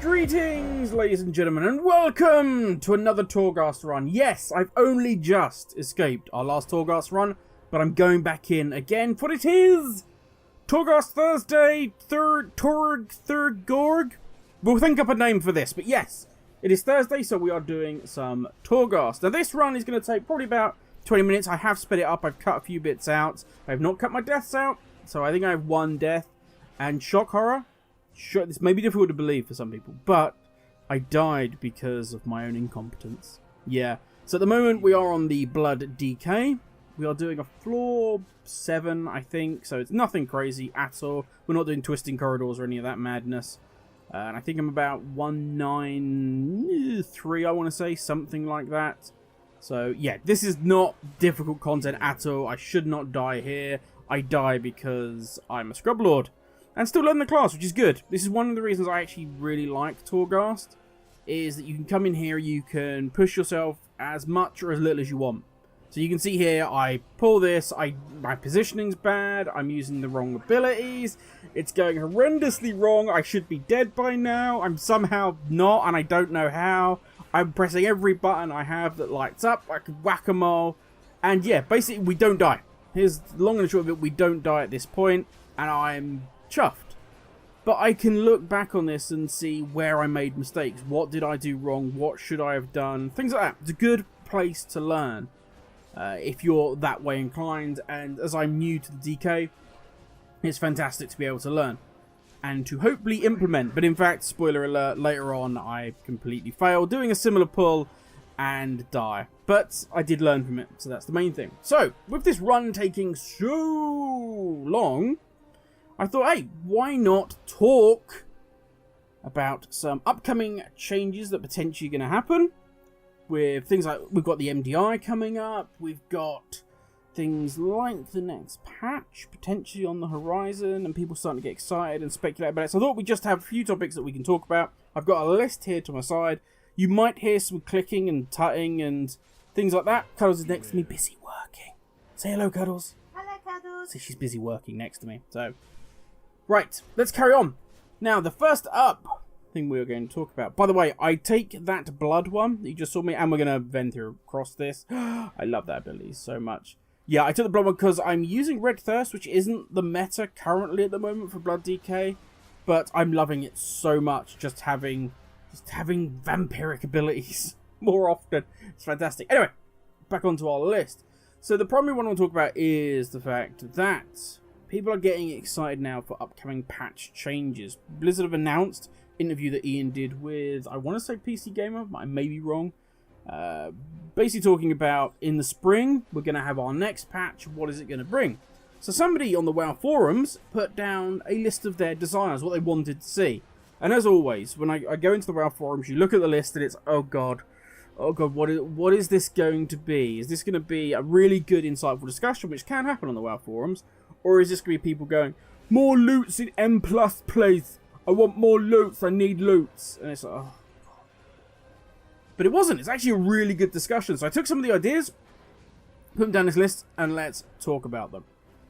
Greetings, ladies and gentlemen, and welcome to another Torghast run. Yes, I've only just escaped our last Torghast run, but I'm going back in again, for it is Torghast Thursday, third Gorg. We'll think up a name for this, but yes, it is Thursday, so we are doing some Torghast. Now, this run is going to take probably about 20 minutes. I have sped it up, I've cut a few bits out. I have not cut my deaths out, so I think I have one death. And shock horror. Sure, this may be difficult to believe for some people, but I died because of my own incompetence. Yeah, so at the moment we are on the Blood DK. We are doing a floor 7, I think, so it's nothing crazy at all. We're not doing twisting corridors or any of that madness. And I think I'm about 193, I want to say, something like that. So yeah, this is not difficult content at all. I should not die here. I die because I'm a scrub lord. And still learn the class, which is good. This is one of the reasons I actually really like Torghast, is that you can come in here, you can push yourself as much or as little as you want. So you can see here, I pull this, my positioning's bad, I'm using the wrong abilities, it's going horrendously wrong, I should be dead by now, I'm somehow not, and I don't know how. I'm pressing every button I have that lights up, like whack-a-mole, and yeah, basically we don't die. Here's the long and the short of it, we don't die at this point, and I'm chuffed. But I can look back on this and see where I made mistakes. What did I do wrong? What should I have done? Things like that. It's a good place to learn if you're that way inclined. And as I'm new to the DK, it's fantastic to be able to learn and to hopefully implement. But in fact, spoiler alert, later on I completely fail doing a similar pull and die. But I did learn from it, so that's the main thing. So, with this run taking so long, I thought, hey, why not talk about some upcoming changes that potentially are going to happen with things like, we've got the MDI coming up, we've got things like the next patch potentially on the horizon, and people starting to get excited and speculate about it. So I thought we'd just have a few topics that we can talk about. I've got a list here to my side. You might hear some clicking and tutting and things like that. Cuddles is next to me, busy working. Say hello, Cuddles. Hello, Cuddles. See, she's busy working next to me, so... Right, let's carry on. Now, the first up thing we're going to talk about. By the way, I take that blood one that you just saw me, and we're going to venture across this. I love that ability so much. Yeah, I took the blood one because I'm using Red Thirst, which isn't the meta currently at the moment for Blood DK, but I'm loving it so much, just having vampiric abilities more often. It's fantastic. Anyway, back onto our list. So the primary one I want to talk about is the fact that people are getting excited now for upcoming patch changes. Blizzard have announced, interview that Ian did with, I want to say PC Gamer, I may be wrong. Basically talking about, in the spring, we're going to have our next patch. What is it going to bring? So somebody on the WoW forums put down a list of their desires, what they wanted to see. And as always, when I go into the WoW forums, you look at the list and it's, oh god, what is this going to be? Is this going to be a really good, insightful discussion, which can happen on the WoW forums? Or is this going to be people going, more loots in M+, please. I want more loots. I need loots. And it's like, oh. But it wasn't. It's actually a really good discussion. So I took some of the ideas, put them down this list, and let's talk about them.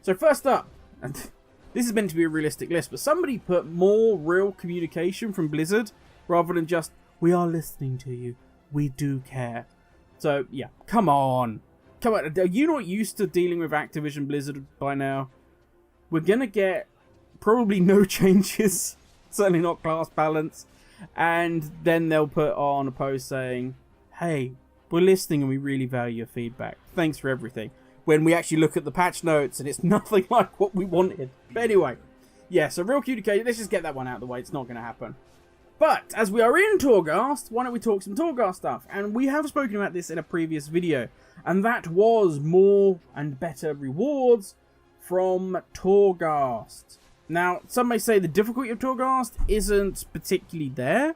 So first up, and this is meant to be a realistic list, but somebody put more real communication from Blizzard rather than just, we are listening to you. We do care. So, yeah, come on. Come on, are you not used to dealing with Activision Blizzard by now? We're going to get probably no changes, certainly not class balance, and then they'll put on a post saying, hey, we're listening and we really value your feedback. Thanks for everything. When we actually look at the patch notes and it's nothing like what we wanted. But anyway, yeah, so real communication, let's just get that one out of the way. It's not going to happen. But, as we are in Torghast, why don't we talk some Torghast stuff? And we have spoken about this in a previous video, and that was more and better rewards from Torghast. Now, some may say the difficulty of Torghast isn't particularly there.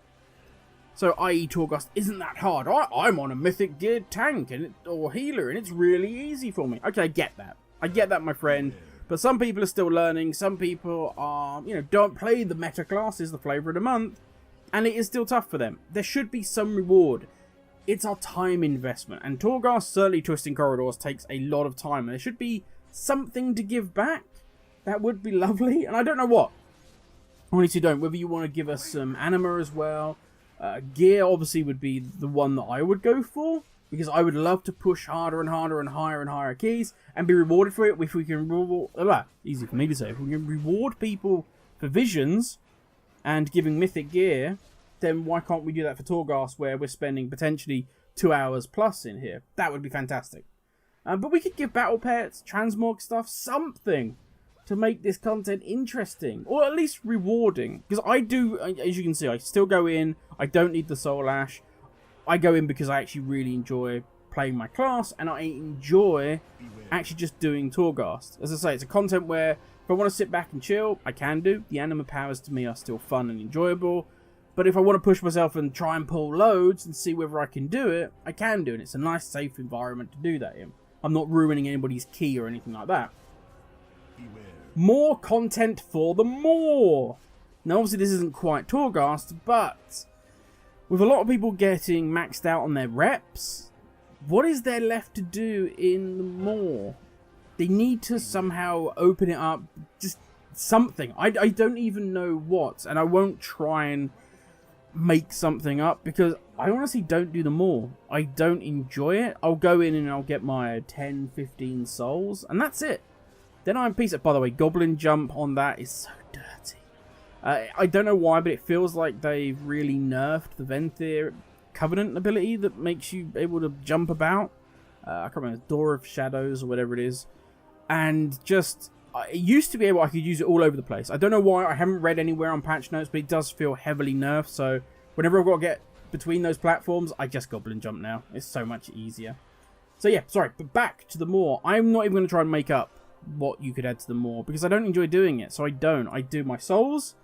So, i.e. Torghast isn't that hard. I'm on a mythic geared tank or healer, and it's really easy for me. Okay, I get that. I get that, my friend. But some people are still learning. Some people are, don't play the meta classes, the flavour of the month. And it is still tough for them. There should be some reward. It's our time investment. And Torghast, certainly twisting corridors, takes a lot of time. And there should be something to give back. That would be lovely. And I don't know what. honestly don't. Whether you want to give us some anima as well. Gear obviously would be the one that I would go for, because I would love to push harder and harder and higher keys and be rewarded for it. If we can reward, easy for me to say, if we can reward people for visions and giving mythic gear, then why can't we do that for Torghast, where we're spending potentially 2 hours plus in here? That would be fantastic. But we could give battle pets, transmog stuff, something to make this content interesting, or at least rewarding. Because I do, as you can see, I still go in. I don't need the Soul Ash. I go in because I actually really enjoy playing my class, and I enjoy actually just doing Torghast. As I say, it's a content where if I want to sit back and chill, I can do. The anima powers to me are still fun and enjoyable. But if I want to push myself and try and pull loads and see whether I can do it, I can do it. It's a nice, safe environment to do that in. I'm not ruining anybody's key or anything like that. More content for the more. Now, obviously, this isn't quite Torghast, but with a lot of people getting maxed out on their reps, what is there left to do in the more? They need to somehow open it up, just something. I don't even know what, and I won't try and make something up because I honestly don't do the more. I don't enjoy it. I'll go in and I'll get my 10, 15 souls, and that's it. Then I'm peace. By the way, Goblin Jump on that is so dirty. I don't know why, but it feels like they've really nerfed the Venthyr Covenant ability that makes you able to jump about. I can't remember, Door of Shadows or whatever it is. And just, it used to be able, I could use it all over the place. I don't know why, I haven't read anywhere on patch notes, but it does feel heavily nerfed. So whenever I've got to get between those platforms, I just Goblin Jump now. It's so much easier. So yeah, sorry, but back to the more. I'm not even going to try and make up what you could add to the more, because I don't enjoy doing it. So I don't. I do my souls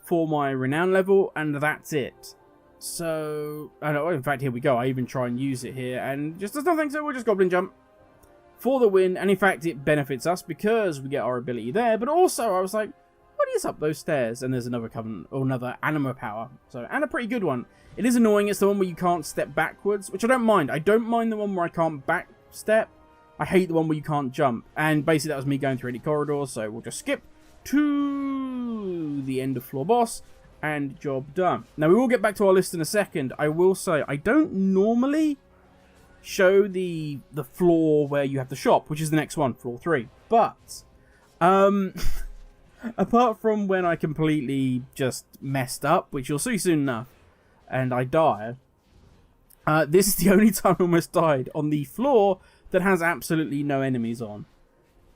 for my renown level, and that's it. So, in fact, here we go. I even try and use it here, and just does nothing, so we'll just Goblin Jump for the win. And in fact, it benefits us because we get our ability there, but also I was like, what is up those stairs? And there's another covenant, or another anima power. So, and a pretty good one. It is annoying. It's the one where you can't step backwards, which I don't mind. I don't mind the one where I can't back step. I hate the one where you can't jump. And basically that was me going through any corridors, so we'll just skip to the end of floor boss, and job done. Now, we will get back to our list in a second. I will say, I don't normally show the floor where you have the shop, which is the next one, floor 3. But, apart from when I completely just messed up, which you'll see soon enough, and I die, this is the only time I almost died on the floor that has absolutely no enemies on.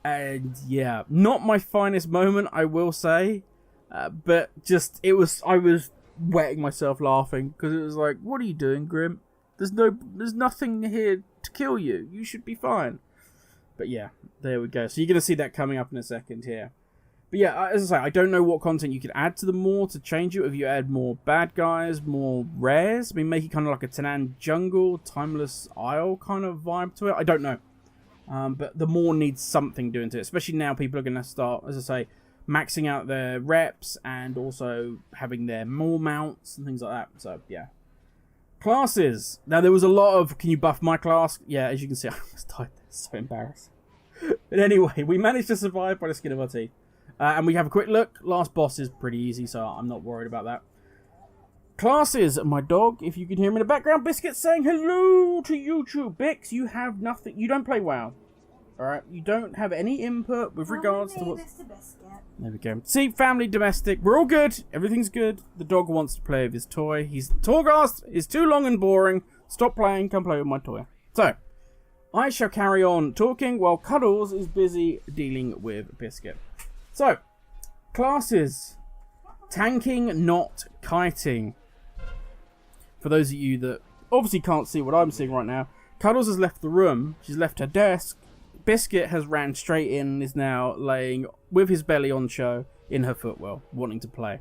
And yeah, not my finest moment, I will say. But just, I was wetting myself laughing, because it was like, what are you doing, Grim? There's nothing here to kill you. You should be fine. But yeah, there we go. So you're going to see that coming up in a second here. But yeah, as I say, I don't know what content you could add to the more to change it. If you add more bad guys, more rares, I mean, make it kind of like a Tanan jungle, Timeless Isle kind of vibe to it. I don't know. But the more needs something doing to it. Especially now people are going to start, as I say, maxing out their reps and also having their more mounts and things like that. So, yeah. Classes. Now, there was a lot of, can you buff my class? Yeah, as you can see, I almost died there. So embarrassing. But anyway, we managed to survive by the skin of our teeth. And we have a quick look. Last boss is pretty easy, so I'm not worried about that. Classes. My dog, if you can hear him in the background, Biscuit saying hello to YouTube. Bix, you have nothing. You don't play WoW. Alright? You don't have any input with regards to what's... There we go. See, family, domestic. We're all good. Everything's good. The dog wants to play with his toy. Torghast is too long and boring. Stop playing. Come play with my toy. So, I shall carry on talking while Cuddles is busy dealing with Biscuit. So, classes. Tanking, not kiting. For those of you that obviously can't see what I'm seeing right now, Cuddles has left the room. She's left her desk. Biscuit has ran straight in and is now laying with his belly on show in her footwell, wanting to play.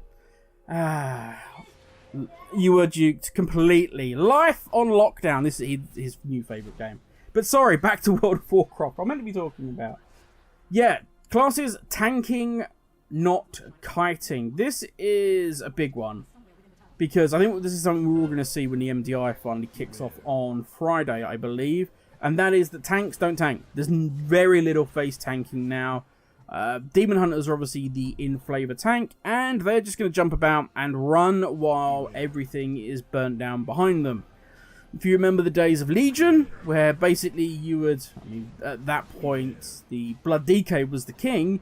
You were duped completely. Life on lockdown. This is his new favourite game. But sorry, back to World of Warcraft. I'm meant to be talking about. Yeah. Classes, tanking, not kiting. This is a big one. Because I think this is something we're all going to see when the MDI finally kicks off on Friday, I believe. And that is that tanks don't tank. There's very little face tanking now. Demon Hunters are obviously the in-flavor tank, and they're just going to jump about and run while everything is burnt down behind them. If you remember the days of Legion, where basically you would, I mean, at that point, the Blood Decay was the king,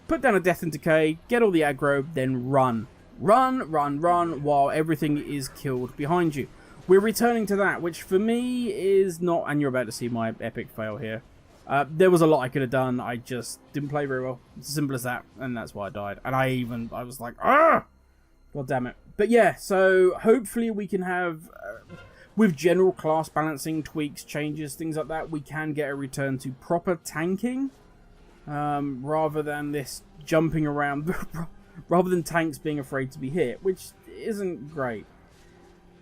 put down a Death and Decay, get all the aggro, then run. Run, run, run, while everything is killed behind you. We're returning to that, which for me is not, and you're about to see my epic fail here. There was a lot I could have done, I just didn't play very well. It's as simple as that, and that's why I died. And I was like, ah! God damn it. But yeah, so hopefully we can have... with general class balancing, tweaks, changes, things like that, we can get a return to proper tanking. Rather than this jumping around, rather than tanks being afraid to be hit, which isn't great.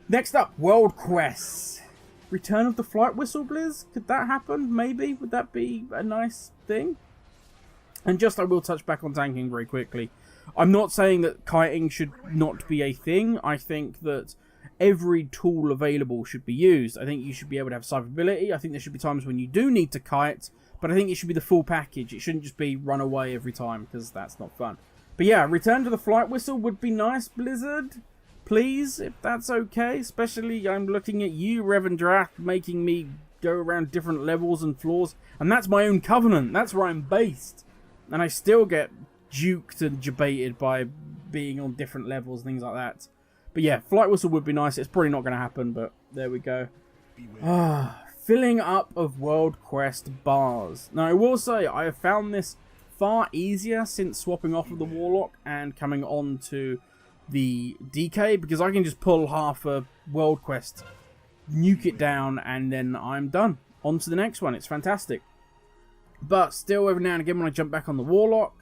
Next up, World Quests. Return of the Flight Whistle, Blizz? Could that happen? Maybe? Would that be a nice thing? And just, I will touch back on tanking very quickly. I'm not saying that kiting should not be a thing. I think that every tool available should be used. I think you should be able to have survivability. I think there should be times when you do need to kite, but I think it should be the full package. It shouldn't just be run away every time, because that's not fun. But yeah, return to the flight whistle would be nice, Blizzard. Please, if that's okay. Especially, I'm looking at you, Revendrath, making me go around different levels and floors. And that's my own covenant. That's where I'm based. And I still get duked and debated by being on different levels and things like that. But yeah, flight whistle would be nice. It's probably not going to happen, but there we go. Filling up of World Quest bars. Now, I will say, I have found this far easier since swapping off of the Warlock and coming on to the DK, because I can just pull half a World Quest, nuke it down, and then I'm done. On to the next one. It's fantastic. But still, every now and again, when I jump back on the Warlock,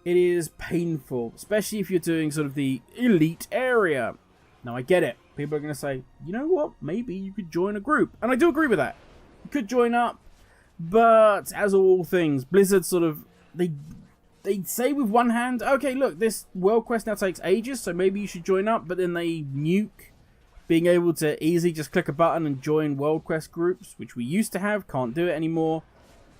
it is painful, especially if you're doing sort of the elite area. Now, I get it. People are going to say, you know what? Maybe you could join a group. And I do agree with that. You could join up. But as all things, Blizzard sort of, they say with one hand, okay, look, this World Quest now takes ages, so maybe you should join up. But then they nuke being able to easily just click a button and join World Quest groups, which we used to have, can't do it anymore.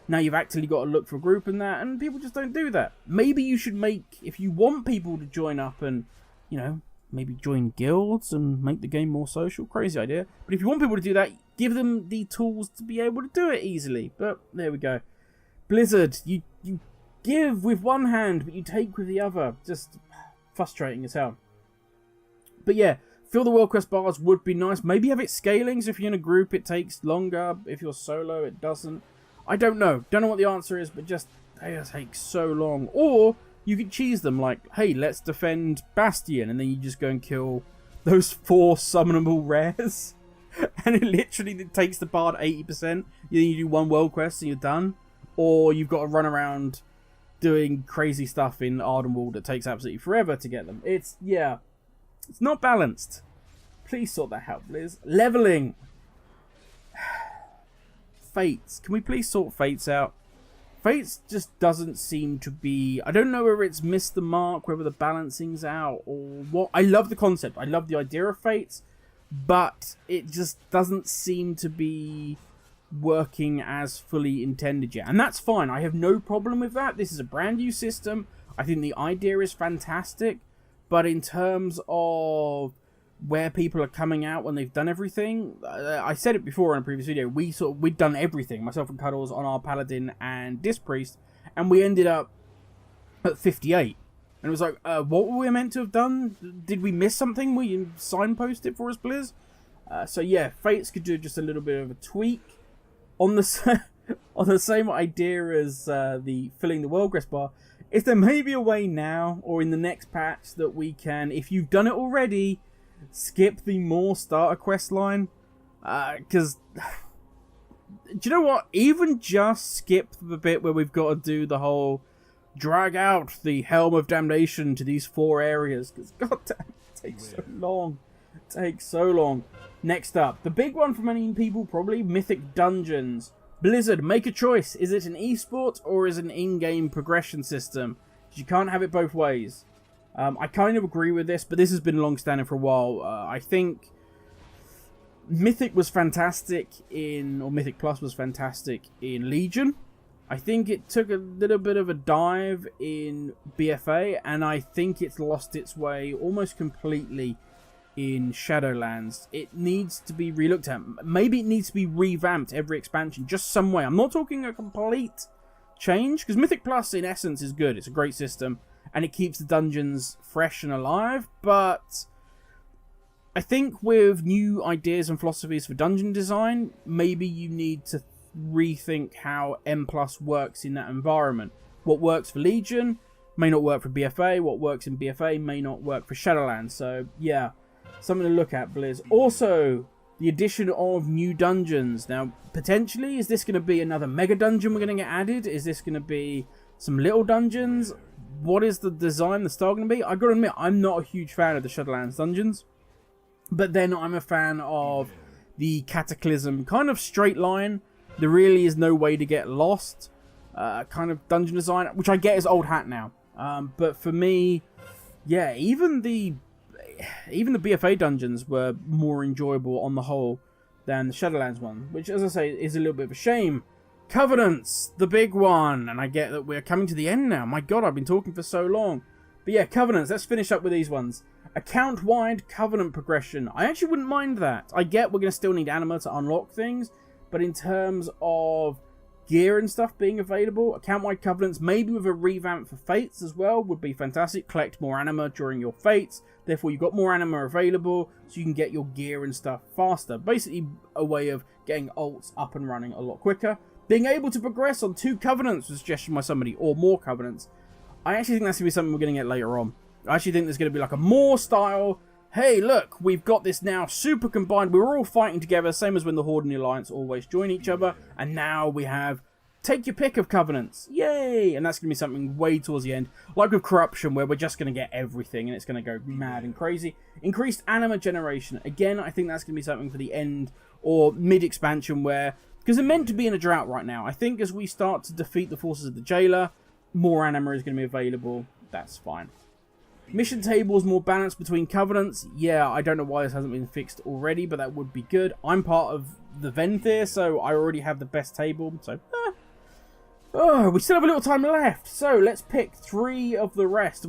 Now you've actually got to look for a group in that, and people just don't do that. Maybe you should make, if you want people to join up and, you know, maybe join guilds and make the game more social. Crazy idea. But if you want people to do that, give them the tools to be able to do it easily. But there we go. Blizzard, you give with one hand, but you take with the other. Just frustrating as hell. But yeah, fill the World Quest bars would be nice. Maybe have it scaling, so if you're in a group, it takes longer. If you're solo, it doesn't. I don't know. Don't know what the answer is, but just, they take so long. Or you could cheese them like, hey, let's defend Bastion, and then you just go and kill those 4 summonable rares. And it literally takes the bard 80%. Then you do 1 world quest and you're done. Or you've got to run around doing crazy stuff in Ardenwald that takes absolutely forever to get them. It's, yeah, it's not balanced. Please sort that out, Blizz. Leveling. Fates. Can we please sort Fates out? Fates just doesn't seem to be... I don't know whether it's missed the mark, whether the balancing's out, or what. I love the concept. I love the idea of Fates, but it just doesn't seem to be working as fully intended yet. And that's fine. I have no problem with that. This is a brand new system. I think the idea is fantastic, but in terms of where people are coming out when they've done everything, I said it before in a previous video, we'd done everything, myself and Cuddles, on our Paladin and Disc Priest, and we ended up at 58. And it was like, what were we meant to have done? Did we miss something? Will you signpost it for us, Blizz? So yeah, Fates could do just a little bit of a tweak. On the same idea as the filling the World Quest bar, is there maybe a way now, or in the next patch, that we can, if you've done it already, skip the more starter quest line? Because do you know what? Even just skip the bit where we've got to do the whole drag out the Helm of Damnation to these 4 areas. Because goddamn, it takes so long. It takes so long. Next up, the big one for many people, probably Mythic Dungeons. Blizzard, make a choice. Is it an esport or is it an in-game progression system? You can't have it both ways. I kind of agree with this, but this has been long-standing for a while. I think Mythic was fantastic or Mythic Plus was fantastic in Legion. I think it took a little bit of a dive in BFA, and I think it's lost its way almost completely in Shadowlands. It needs to be relooked at. Maybe it needs to be revamped every expansion, just some way. I'm not talking a complete change, because Mythic Plus in essence is good. It's a great system, and it keeps the dungeons fresh and alive, but I think with new ideas and philosophies for dungeon design, maybe you need to rethink how M Plus works in that environment. What works for Legion may not work for BFA. What works in BFA may not work for Shadowlands. So yeah, something to look at, Blizz. Also, the addition of new dungeons. Now, potentially, is this going to be another mega dungeon we're going to get added? Is this going to be some little dungeons? What is the design, the style going to be? I've got to admit, I'm not a huge fan of the Shadowlands dungeons. But then I'm a fan of the Cataclysm kind of straight line. There really is no way to get lost kind of dungeon design, which I get is old hat now. But for me, yeah, even the BFA dungeons were more enjoyable on the whole than the Shadowlands one, which, as I say, is a little bit of a shame. Covenants, the big one, and I get that we're coming to the end now. My God, I've been talking for so long. But yeah, Covenants, let's finish up with these ones. Account-wide Covenant progression. I actually wouldn't mind that. I get we're going to still need Anima to unlock things, but in terms of gear and stuff being available, account-wide Covenants, maybe with a revamp for Fates as well, would be fantastic. Collect more Anima during your Fates, therefore you've got more Anima available, so you can get your gear and stuff faster. Basically a way of getting ults up and running a lot quicker. Being able to progress on 2 Covenants was suggested by somebody, or more Covenants. I actually think that's going to be something we're going to get later on. I actually think there's going to be like a more style, hey look, we've got this now super combined, we're all fighting together, same as when the Horde and the Alliance always join each other, and now we have, take your pick of Covenants, yay! And that's going to be something way towards the end, like with Corruption, where we're just going to get everything, and it's going to go mad and crazy. Increased Anima generation, again, I think that's going to be something for the end, or mid-expansion, where, because they're meant to be in a drought right now. I think as we start to defeat the forces of the Jailer, more Anima is going to be available, that's fine. Mission tables more balanced between Covenants. Yeah, I don't know why this hasn't been fixed already, but that would be good. I'm part of the Venthir, so I already have the best table. So, oh, we still have a little time left. So let's pick 3 of the rest,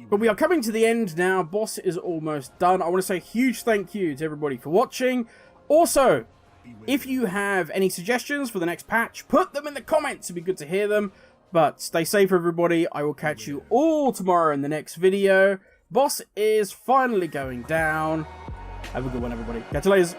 but we are coming to the end now. Boss is almost done. I want to say a huge thank you to everybody for watching. Also, if you have any suggestions for the next patch, put them in the comments. It'd be good to hear them. But stay safe, everybody. I will catch you all tomorrow in the next video. Boss is finally going down. Have a good one, everybody. Catch you later.